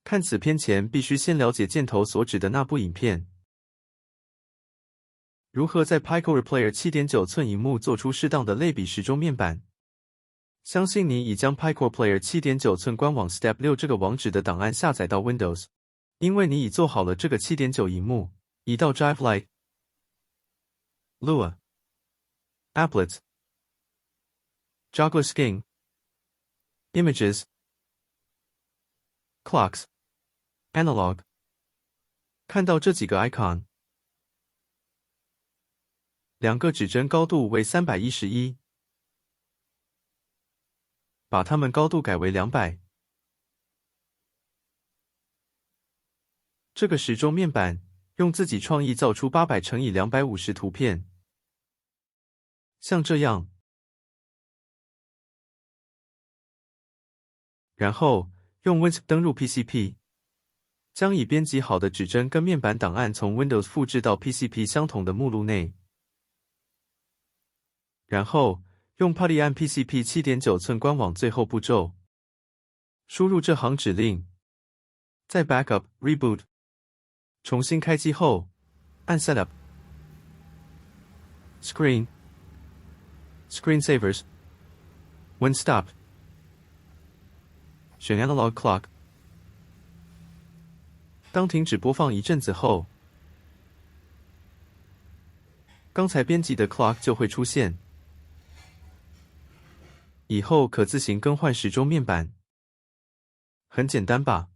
看此片前必须先了解箭头所指的那部影片。如何在 Pico Replayer 7.9寸萤幕做出适当的类比时钟面板？相信你已将 Pico Replayer 7.9寸官网 Step 6这个网址的档案下载到 Windows， 因为你已做好了这个 7.9 萤幕。移到 Drive Lite、Lua、Applets、Juggler Sking、Images、Clocks、Analog， 看到这几个 icon， 两个指针高度为311，把它们高度改为200。这个时钟面板用自己创意造出800乘以250图片，像这样。然后用 WinSp 登入 PCP， 将已编辑好的指针跟面板档案从 Windows 复制到 PCP 相同的目录内。然后用 PuTTY 按 PCP 7.9寸官网最后步骤，输入这行指令，在 Backup Reboot 重新开机后，按 Setup Screen Screensavers When Stop 选 Analog Clock。当停止播放一阵子后，刚才编辑的 Clock 就会出现。以后可自行更换时钟面板，很简单吧？